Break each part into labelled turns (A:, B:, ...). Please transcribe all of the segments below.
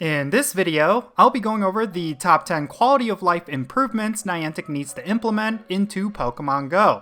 A: In this video, I'll be going over the top 10 quality of life improvements Niantic needs to implement into Pokémon GO.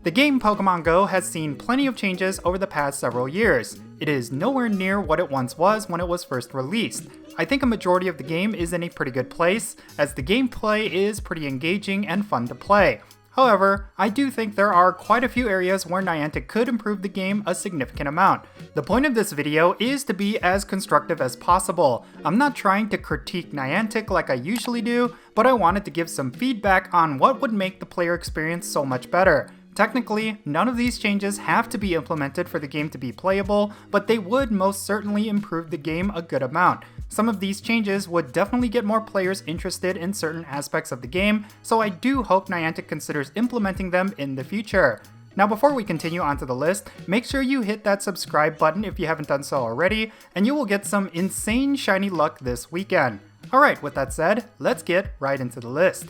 A: The game Pokémon GO has seen plenty of changes over the past several years. It is nowhere near what it once was when it was first released. I think a majority of the game is in a pretty good place, as the gameplay is pretty engaging and fun to play. However, I do think there are quite a few areas where Niantic could improve the game a significant amount. The point of this video is to be as constructive as possible. I'm not trying to critique Niantic like I usually do, but I wanted to give some feedback on what would make the player experience so much better. Technically, none of these changes have to be implemented for the game to be playable, but they would most certainly improve the game a good amount. Some of these changes would definitely get more players interested in certain aspects of the game, so I do hope Niantic considers implementing them in the future. Now before we continue onto the list, make sure you hit that subscribe button if you haven't done so already, and you will get some insane shiny luck this weekend. Alright, with that said, let's get right into the list.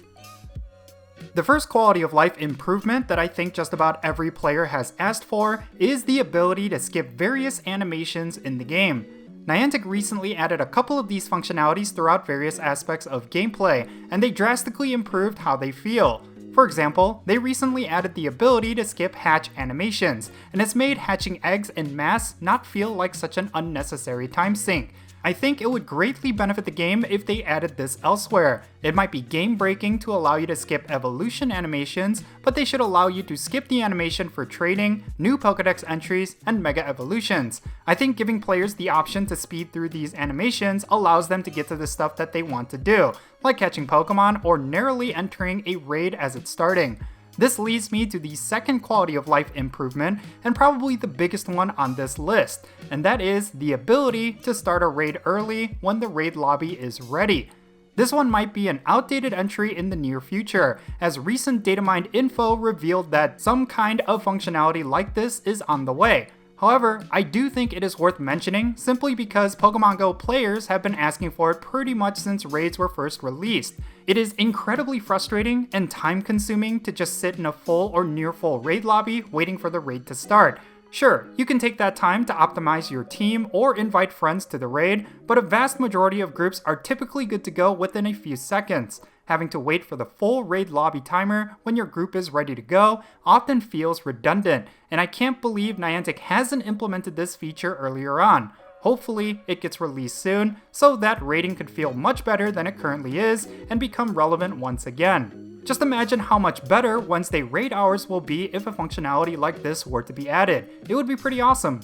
A: The first quality of life improvement that I think just about every player has asked for is the ability to skip various animations in the game. Niantic recently added a couple of these functionalities throughout various aspects of gameplay, and they drastically improved how they feel. For example, they recently added the ability to skip hatch animations, and it's made hatching eggs en masse not feel like such an unnecessary time sink. I think it would greatly benefit the game if they added this elsewhere. It might be game breaking to allow you to skip evolution animations, but they should allow you to skip the animation for trading, new Pokédex entries, and mega evolutions. I think giving players the option to speed through these animations allows them to get to the stuff that they want to do, like catching Pokemon or narrowly entering a raid as it's starting. This leads me to the second quality of life improvement, and probably the biggest one on this list, and that is the ability to start a raid early when the raid lobby is ready. This one might be an outdated entry in the near future, as recent data mined info revealed that some kind of functionality like this is on the way. However, I do think it is worth mentioning simply because Pokémon GO players have been asking for it pretty much since raids were first released. It is incredibly frustrating and time consuming to just sit in a full or near full raid lobby waiting for the raid to start. Sure, you can take that time to optimize your team or invite friends to the raid, but a vast majority of groups are typically good to go within a few seconds. Having to wait for the full raid lobby timer when your group is ready to go often feels redundant, and I can't believe Niantic hasn't implemented this feature earlier on. Hopefully, it gets released soon, so that raiding could feel much better than it currently is and become relevant once again. Just imagine how much better Wednesday raid hours will be if a functionality like this were to be added. It would be pretty awesome.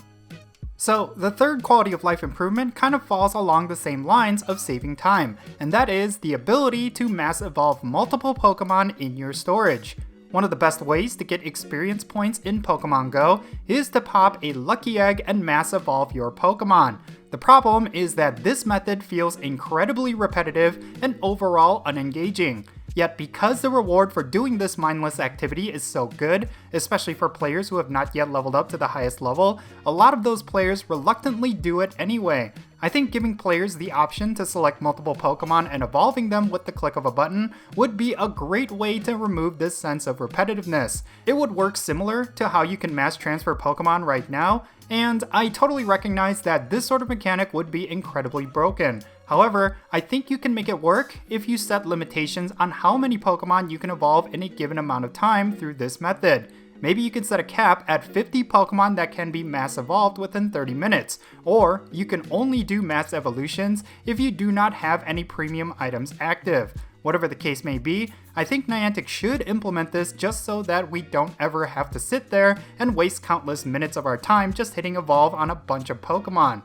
A: So, the third quality of life improvement kind of falls along the same lines of saving time, and that is the ability to mass evolve multiple Pokemon in your storage. One of the best ways to get experience points in Pokémon GO is to pop a lucky egg and mass evolve your Pokemon. The problem is that this method feels incredibly repetitive and overall unengaging. Yet because the reward for doing this mindless activity is so good, especially for players who have not yet leveled up to the highest level, a lot of those players reluctantly do it anyway. I think giving players the option to select multiple Pokemon and evolving them with the click of a button would be a great way to remove this sense of repetitiveness. It would work similar to how you can mass transfer Pokemon right now, and I totally recognize that this sort of mechanic would be incredibly broken. However, I think you can make it work if you set limitations on how many Pokemon you can evolve in a given amount of time through this method. Maybe you can set a cap at 50 Pokemon that can be mass evolved within 30 minutes, or you can only do mass evolutions if you do not have any premium items active. Whatever the case may be, I think Niantic should implement this just so that we don't ever have to sit there and waste countless minutes of our time just hitting evolve on a bunch of Pokemon.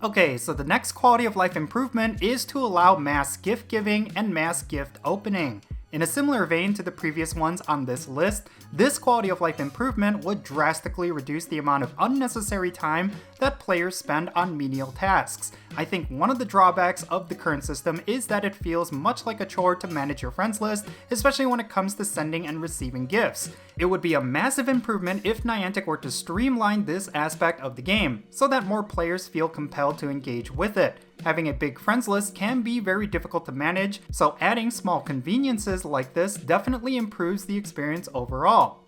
A: Okay, so the next quality of life improvement is to allow mass gift giving and mass gift opening. In a similar vein to the previous ones on this list, this quality of life improvement would drastically reduce the amount of unnecessary time that players spend on menial tasks. I think one of the drawbacks of the current system is that it feels much like a chore to manage your friends list, especially when it comes to sending and receiving gifts. It would be a massive improvement if Niantic were to streamline this aspect of the game, so that more players feel compelled to engage with it. Having a big friends list can be very difficult to manage, so adding small conveniences like this definitely improves the experience overall.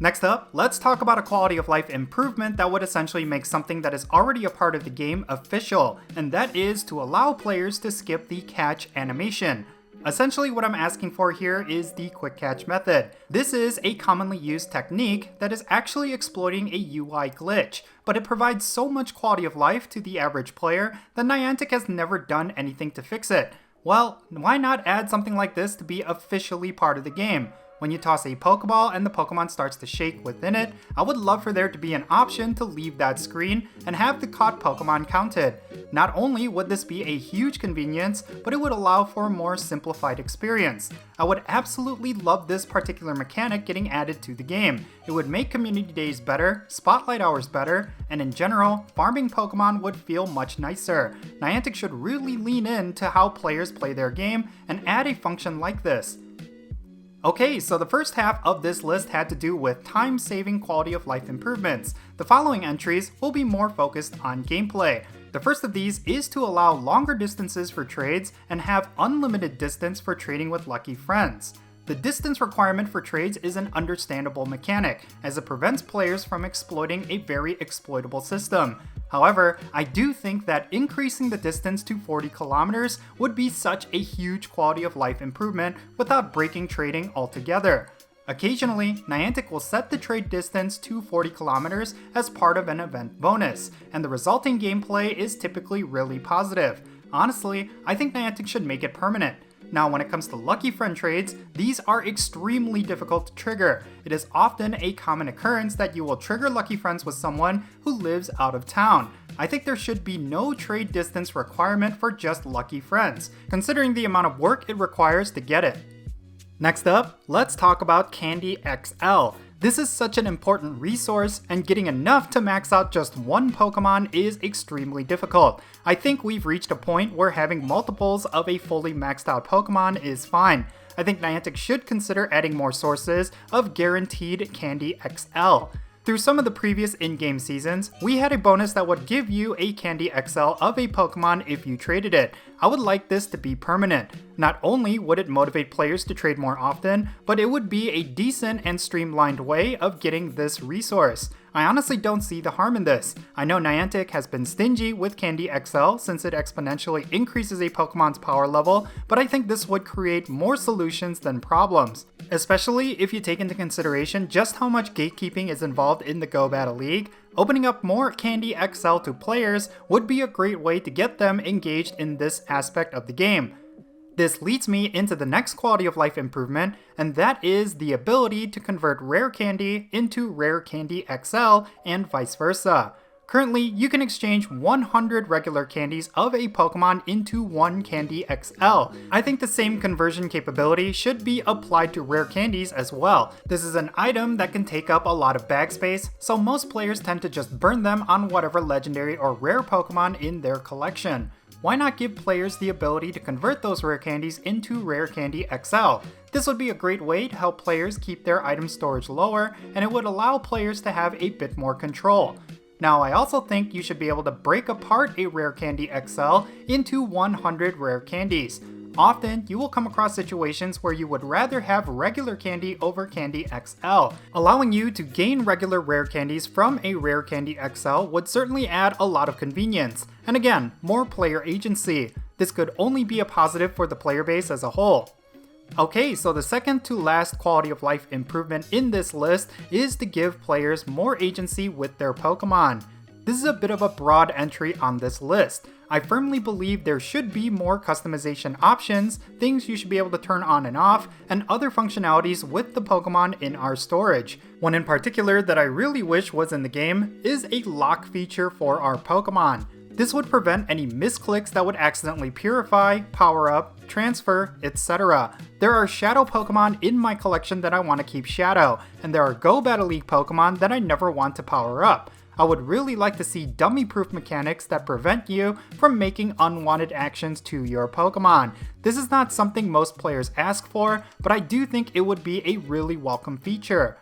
A: Next up, let's talk about a quality of life improvement that would essentially make something that is already a part of the game official, and that is to allow players to skip the catch animation. Essentially what I'm asking for here is the quick catch method. This is a commonly used technique that is actually exploiting a UI glitch, but it provides so much quality of life to the average player that Niantic has never done anything to fix it. Well, why not add something like this to be officially part of the game? When you toss a Pokeball and the Pokemon starts to shake within it, I would love for there to be an option to leave that screen and have the caught Pokemon counted. Not only would this be a huge convenience, but it would allow for a more simplified experience. I would absolutely love this particular mechanic getting added to the game. It would make community days better, spotlight hours better, and in general, farming Pokemon would feel much nicer. Niantic should really lean into how players play their game and add a function like this. Okay, so the first half of this list had to do with time-saving quality of life improvements. The following entries will be more focused on gameplay. The first of these is to allow longer distances for trades and have unlimited distance for trading with lucky friends. The distance requirement for trades is an understandable mechanic, as it prevents players from exploiting a very exploitable system. However, I do think that increasing the distance to 40 kilometers would be such a huge quality of life improvement without breaking trading altogether. Occasionally, Niantic will set the trade distance to 40 kilometers as part of an event bonus, and the resulting gameplay is typically really positive. Honestly, I think Niantic should make it permanent. Now, when it comes to lucky friend trades, these are extremely difficult to trigger. It is often a common occurrence that you will trigger lucky friends with someone who lives out of town. I think there should be no trade distance requirement for just lucky friends, considering the amount of work it requires to get it. Next up, let's talk about Candy XL. This is such an important resource, and getting enough to max out just one Pokemon is extremely difficult. I think we've reached a point where having multiples of a fully maxed out Pokemon is fine. I think Niantic should consider adding more sources of guaranteed Candy XL. Through some of the previous in-game seasons, we had a bonus that would give you a Candy XL of a Pokemon if you traded it. I would like this to be permanent. Not only would it motivate players to trade more often, but it would be a decent and streamlined way of getting this resource. I honestly don't see the harm in this. I know Niantic has been stingy with Candy XL since it exponentially increases a Pokemon's power level, but I think this would create more solutions than problems. Especially if you take into consideration just how much gatekeeping is involved in the Go Battle League, opening up more Candy XL to players would be a great way to get them engaged in this aspect of the game. This leads me into the next quality of life improvement, and that is the ability to convert rare candy into rare candy XL and vice versa. Currently, you can exchange 100 regular candies of a Pokemon into one Candy XL. I think the same conversion capability should be applied to rare candies as well. This is an item that can take up a lot of bag space, so most players tend to just burn them on whatever legendary or rare Pokemon in their collection. Why not give players the ability to convert those rare candies into Rare Candy XL? This would be a great way to help players keep their item storage lower, and it would allow players to have a bit more control. Now, I also think you should be able to break apart a Rare Candy XL into 100 rare candies. Often, you will come across situations where you would rather have regular candy over Candy XL. Allowing you to gain regular rare candies from a Rare Candy XL would certainly add a lot of convenience. And again, more player agency. This could only be a positive for the player base as a whole. Okay, so the second to last quality of life improvement in this list is to give players more agency with their Pokemon. This is a bit of a broad entry on this list. I firmly believe there should be more customization options, things you should be able to turn on and off, and other functionalities with the Pokemon in our storage. One in particular that I really wish was in the game is a lock feature for our Pokemon. This would prevent any misclicks that would accidentally purify, power up, transfer, etc. There are Shadow Pokemon in my collection that I want to keep Shadow, and there are Go Battle League Pokemon that I never want to power up. I would really like to see dummy-proof mechanics that prevent you from making unwanted actions to your Pokemon. This is not something most players ask for, but I do think it would be a really welcome feature.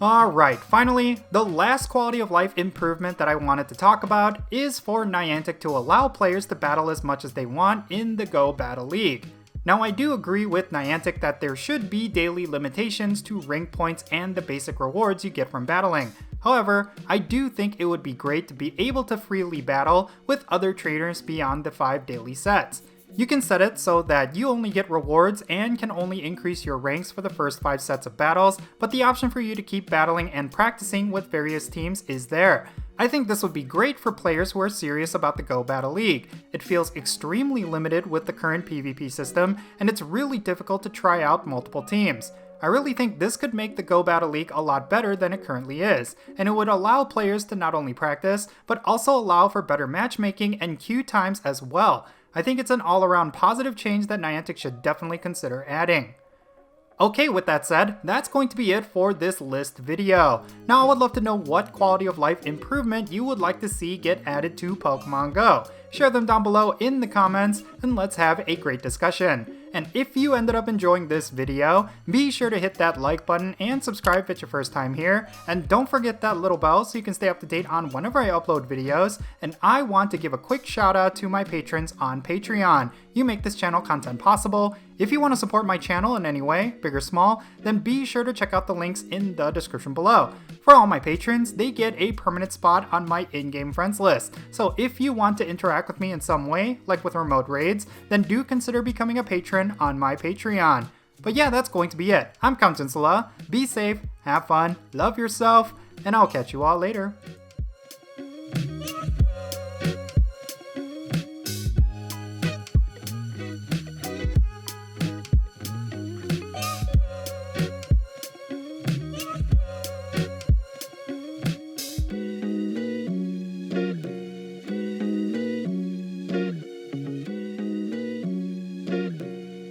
A: Alright, finally, the last quality of life improvement that I wanted to talk about is for Niantic to allow players to battle as much as they want in the Go Battle League. Now, I do agree with Niantic that there should be daily limitations to rank points and the basic rewards you get from battling. However, I do think it would be great to be able to freely battle with other trainers beyond the 5 daily sets. You can set it so that you only get rewards and can only increase your ranks for the first 5 sets of battles, but the option for you to keep battling and practicing with various teams is there. I think this would be great for players who are serious about the Go Battle League. It feels extremely limited with the current PvP system, and it's really difficult to try out multiple teams. I really think this could make the Go Battle League a lot better than it currently is, and it would allow players to not only practice, but also allow for better matchmaking and queue times as well. I think it's an all-around positive change that Niantic should definitely consider adding. Okay, with that said, that's going to be it for this list video. Now I would love to know what quality of life improvement you would like to see get added to Pokemon Go. Share them down below in the comments, and let's have a great discussion. And if you ended up enjoying this video, be sure to hit that like button and subscribe if it's your first time here. And don't forget that little bell so you can stay up to date on whenever I upload videos. And I want to give a quick shout out to my patrons on Patreon. You make this channel content possible. If you want to support my channel in any way, big or small, then be sure to check out the links in the description below. For all my patrons, they get a permanent spot on my in-game friends list. So if you want to interact with me in some way, like with remote raids, then do consider becoming a patron on my Patreon. But yeah, that's going to be it. I'm Jinsula. Be safe, have fun, love yourself, and I'll catch you all later.